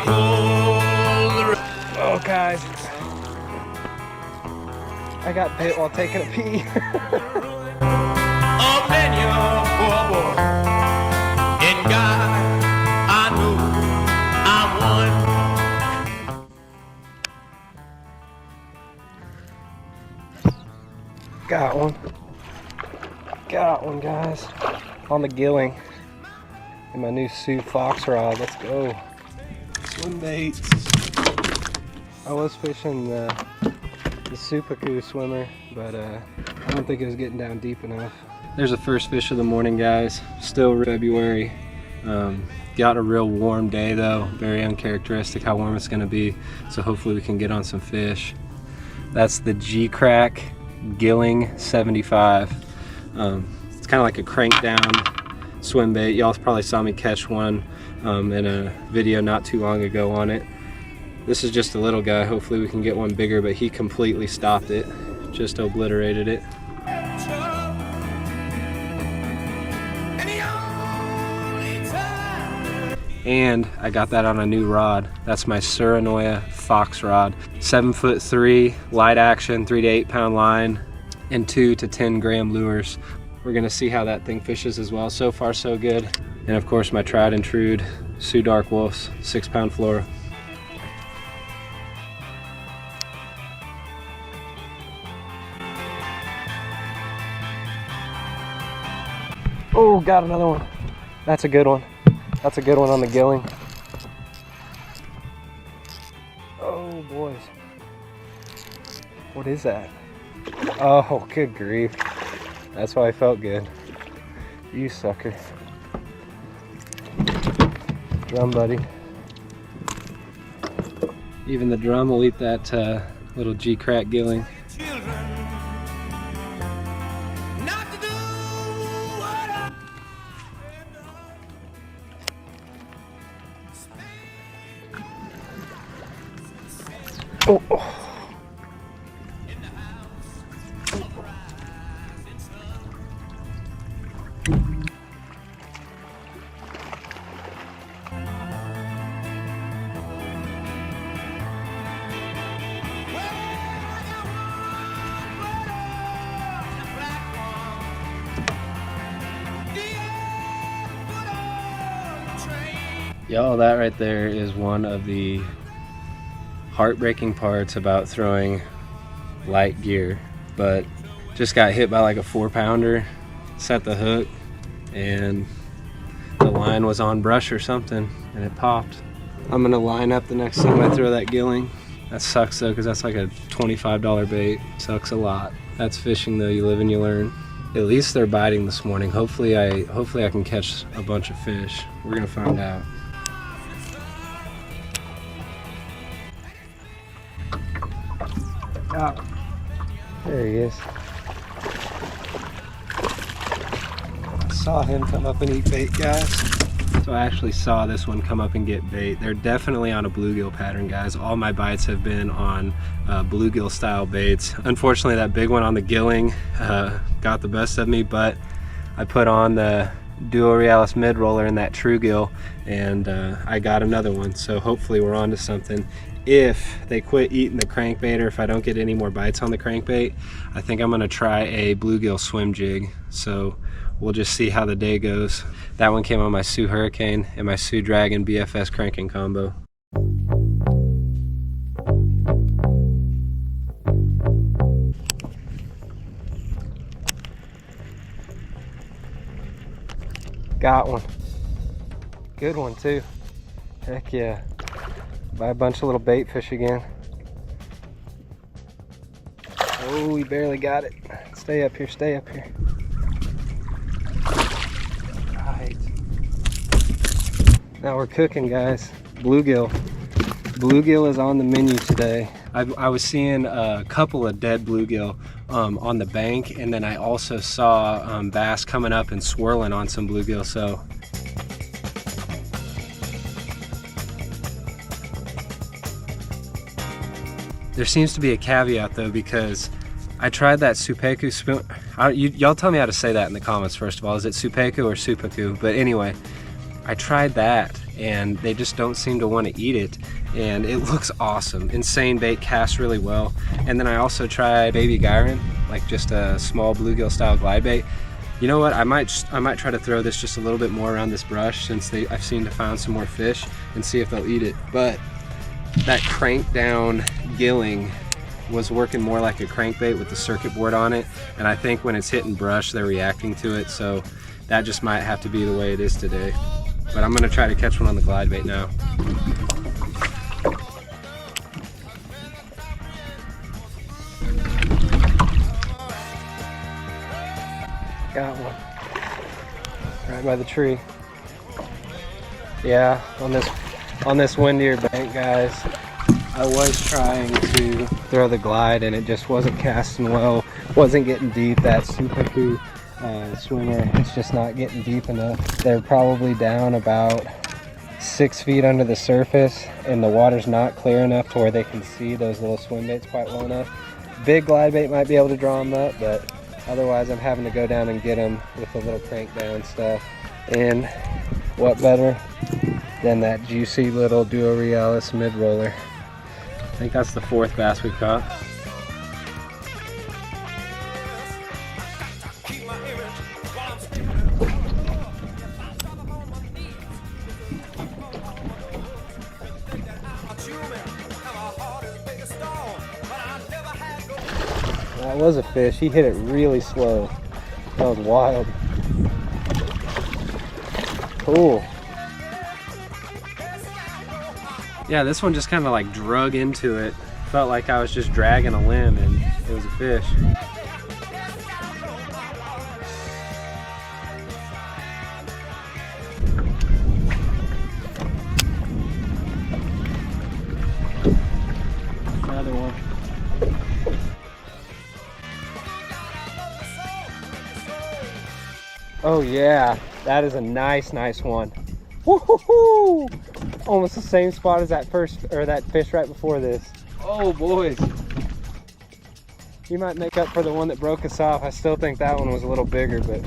Oh guys, I got bit while taking a pee. Open your poor boy. In God, I know I'm one. Got one. Got one, guys. On the gilling. And my new Sioux Fox rod. Let's go. Swimbait. I was fishing the Supaku swimmer, but I don't think it was getting down deep enough. There's the first fish of the morning, guys. Still February. Got a real warm day though. Very uncharacteristic how warm it's gonna be. So hopefully we can get on some fish. That's the G-Crack Gilling 75. It's kind of like a crank down swim bait. Y'all probably saw me catch one in a video not too long ago on it. This is just a little guy. Hopefully we can get one bigger, but he completely stopped it. Just obliterated it. And I got that on a new rod. That's my Suranoia Fox rod. 7'3", light action, 3 to 8 pound line, and 2 to 10 gram lures. We're gonna see how that thing fishes as well. So far so good. And of course my tried and true Sioux Dark Wolves, 6 pound fluoro. Oh, got another one. That's a good one. That's a good one on the gilling. Oh, boys. What is that? Oh, good grief. That's why I felt good. You sucker. Drum buddy. Even the drum will eat that little G-Crack gilling. Oh, oh. Y'all, that right there is one of the heartbreaking parts about throwing light gear, but just got hit by like a 4-pounder, set the hook, and the line was on brush or something and it popped. I'm gonna line up the next time I throw that gilling. That sucks though, because that's like a $25 bait. Sucks a lot. That's fishing though, you live and you learn. At least they're biting this morning. Hopefully I can catch a bunch of fish. We're gonna find out. Oh, there he is. Saw him come up and eat bait, guys. So I actually saw this one come up and get bait. They're definitely on a bluegill pattern, guys. All my bites have been on bluegill style baits. Unfortunately, that big one on the gilling got the best of me, but I put on the Duo Realis Mid Roller in that true gill, and I got another one. So hopefully we're on to something. If they quit eating the crankbait, or if I don't get any more bites on the crankbait, I think I'm gonna try a bluegill swim jig. So we'll just see how the day goes. That one came on my Sioux Hurricane and my Sioux Dragon BFS cranking combo. Got one. Good one too. Heck yeah. Buy a bunch of little bait fish again. Oh, we barely got it. Stay up here, stay up here. Right. Now we're cooking, guys. Bluegill. Bluegill is on the menu today. I was seeing a couple of dead bluegill on the bank, and then I also saw bass coming up and swirling on some bluegill, so there seems to be a caveat though, because I tried that Supaku spoon. Y'all tell me how to say that in the comments first of all. Is it Supaku or Supaku? But anyway, I tried that and they just don't seem to want to eat it. And it looks awesome. Insane bait, casts really well. And then I also tried baby gyrin, like just a small bluegill style glide bait. You know what, I might try to throw this just a little bit more around this brush, since I've seemed to find some more fish, and see if they'll eat it. But that crank down gilling was working more like a crankbait with the circuit board on it, and I think when it's hitting brush they're reacting to it, so that just might have to be the way it is today. But I'm gonna try to catch one on the glide bait now. Got one right by the tree. Yeah, on this windier bank, guys, I was trying to throw the glide and it just wasn't casting well, wasn't getting deep. That Supaku swimmer, it's just not getting deep enough. They're probably down about 6 feet under the surface, and the water's not clear enough to where they can see those little swim baits quite well enough. Big glide bait might be able to draw them up, but otherwise I'm having to go down and get them with the little crank down stuff. And what better than that juicy little Duo Realis Mid Roller. I think that's the 4th bass we've caught. That was a fish. He hit it really slow. That was wild. Cool. Yeah, this one just kind of like drug into it. Felt like I was just dragging a limb and it was a fish. Another one. Oh yeah, that is a nice one. Woo-hoo-hoo! Almost the same spot as that fish right before this. Oh boys. You might make up for the one that broke us off. I still think that one was a little bigger, but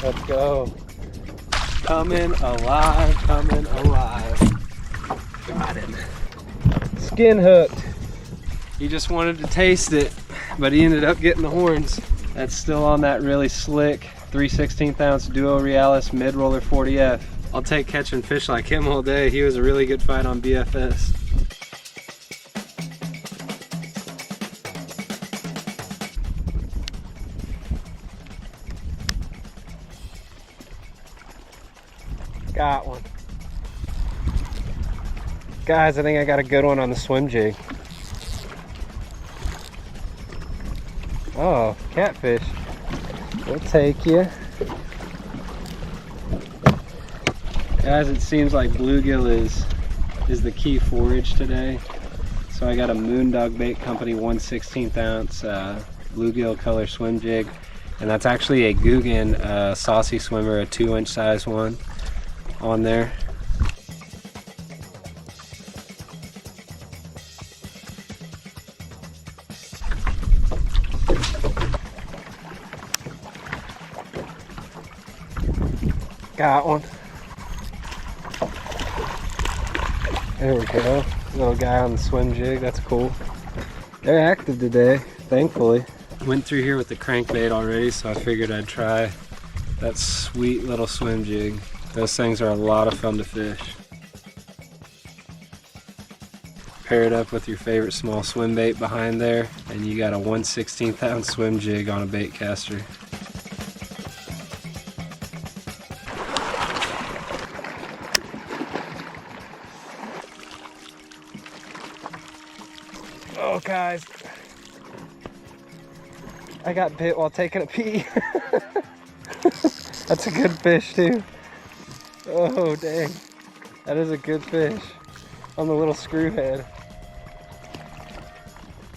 let's go. Coming alive, coming alive. Got him. Skin hooked. He just wanted to taste it, but he ended up getting the horns. That's still on that really slick 3/16 ounce Duo Realis Mid Roller 40F. I'll take catching fish like him all day. He was a really good fight on BFS. Got one. Guys, I think I got a good one on the Swim Jig. Oh, catfish. We'll take you. Guys, it seems like bluegill is the key forage today. So I got a Moondog Bait Company 1/16 ounce bluegill color swim jig, and that's actually a Guggen saucy swimmer, a 2-inch size one on there. Got one. There we go. Little guy on the Swim Jig. That's cool. They're active today, thankfully. Went through here with the crankbait already, so I figured I'd try that sweet little Swim Jig. Those things are a lot of fun to fish. Pair it up with your favorite small swim bait behind there, and you got a 1/16 ounce Swim Jig on a bait caster. Oh guys, I got bit while taking a pee. That's a good fish too. Oh dang, that is a good fish on the little screw head.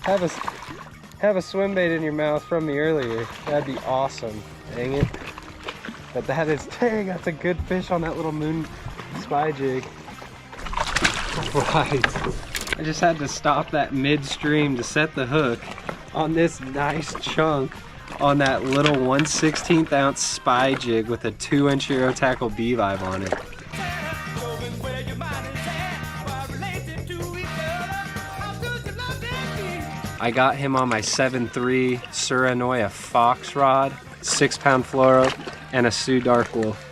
Have a swim bait in your mouth from me earlier. That'd be awesome. Dang it. But that is, dang, that's a good fish on that little moon spy jig. Right. I just had to stop that midstream to set the hook on this nice chunk on that little 1/16 ounce spy jig with a 2-inch Euro Tackle B-Vibe on it. I got him on my 7.3 Suranoia Fox rod, 6-pound fluoro, and a Sioux Dark Wolf.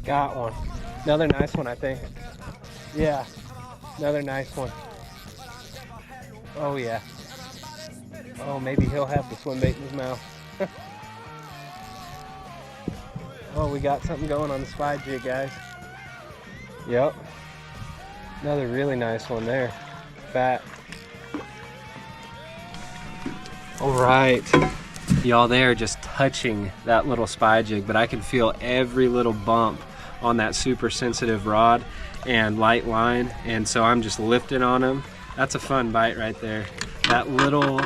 Got one. Another nice one, I think. Yeah, another nice one. Oh yeah. Oh, maybe he'll have the swim bait in his mouth. Oh, we got something going on the spy jig, guys. Yep. Another really nice one there. Fat. All right. Y'all, they are just touching that little spy jig, but I can feel every little bump on that super sensitive rod and light line, and so I'm just lifting on them. That's a fun bite right there. That little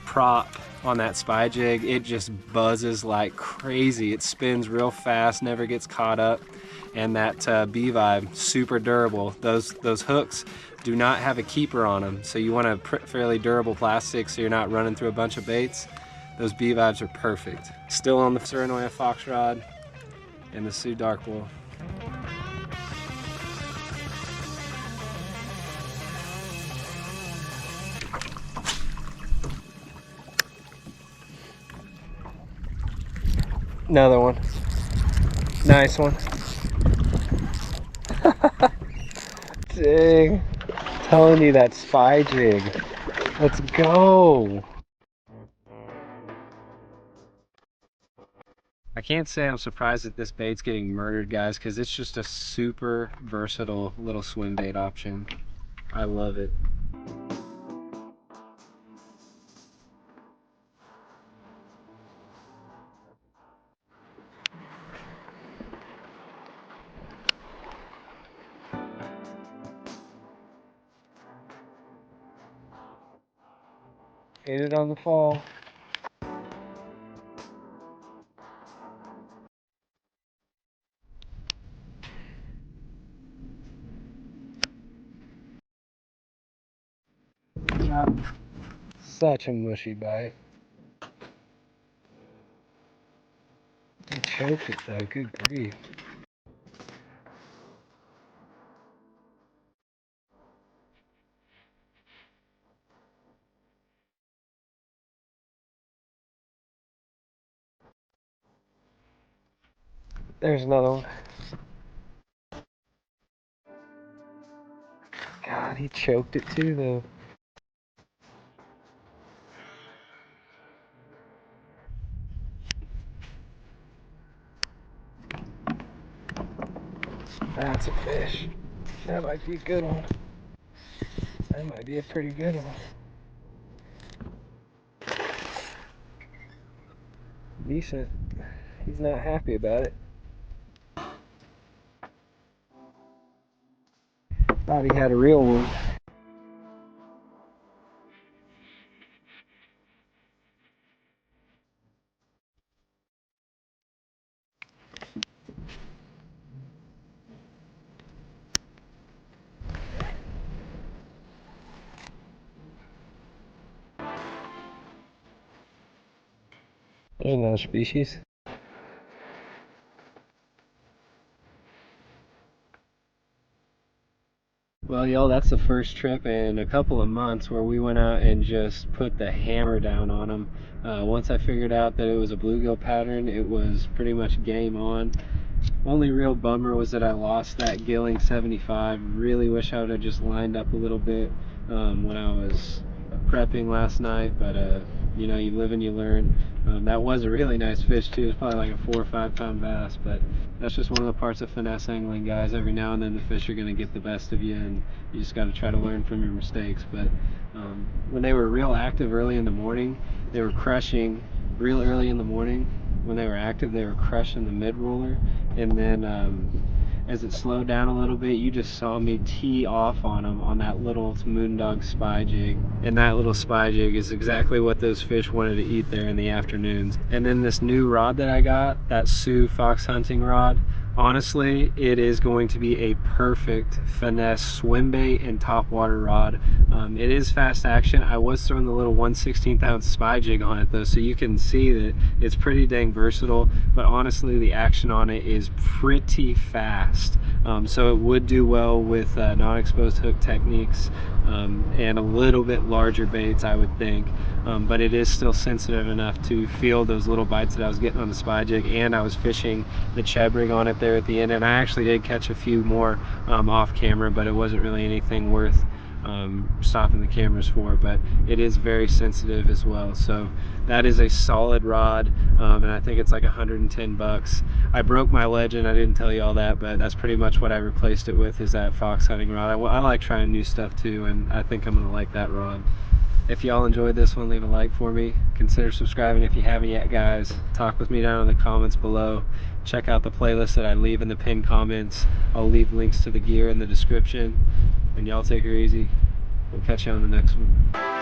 prop on that spy jig, it just buzzes like crazy. It spins real fast, never gets caught up, and that B-Vibe, super durable. Those hooks do not have a keeper on them, so you want a fairly durable plastic so you're not running through a bunch of baits. Those B-Vibes are perfect. Still on the Suranoia Fox rod and the Sioux Dark Wolf. Another one. Nice one. Dang. Telling you that spy jig. Let's go. I can't say I'm surprised that this bait's getting murdered, guys, because it's just a super versatile little swim bait option. I love it. Hit it on the fall. Such a mushy bite. I choked it though, good grief. There's another one. God, he choked it too though. That's a fish. That might be a good one. That might be a pretty good one. Decent. He's not happy about it. Thought he had a real one. There's another species. Well, y'all, that's the first trip in a couple of months where we went out and just put the hammer down on them. Once I figured out that it was a bluegill pattern, it was pretty much game on. Only real bummer was that I lost that gilling 75. Really wish I would have just lined up a little bit when I was prepping last night, but you know, you live and you learn. That was a really nice fish too. It's probably like a 4 or 5 pound bass, but that's just one of the parts of finesse angling, guys. Every now and then the fish are going to get the best of you, and you just got to try to learn from your mistakes. But when they were real active early in the morning, they were crushing real early in the morning. When they were active, they were crushing the mid roller, and then as it slowed down a little bit, you just saw me tee off on them on that little Moondog spy jig. And that little spy jig is exactly what those fish wanted to eat there in the afternoons. And then this new rod that I got, that Sioux fox hunting rod, Honestly, it is going to be a perfect finesse swim bait and top water rod. It is fast action. I was throwing the little 1/16 ounce spy jig on it though, so you can see that it's pretty dang versatile, but honestly the action on it is pretty fast. So it would do well with non-exposed hook techniques and a little bit larger baits, I would think. But it is still sensitive enough to feel those little bites that I was getting on the spy jig, and I was fishing the chub rig on it there at the end, and I actually did catch a few more off camera, but it wasn't really anything worth stopping the cameras for. But it is very sensitive as well, so that is a solid rod, and I think it's like 110 bucks. I broke my Legend, I didn't tell you all that, but that's pretty much what I replaced it with, is that fox hunting rod. I like trying new stuff too, and I think I'm gonna like that rod. If y'all enjoyed this one, leave a like for me. Consider subscribing if you haven't yet, guys. Talk with me down in the comments below. Check out the playlist that I leave in the pinned comments. I'll leave links to the gear in the description. And y'all take her easy. We'll catch you on the next one.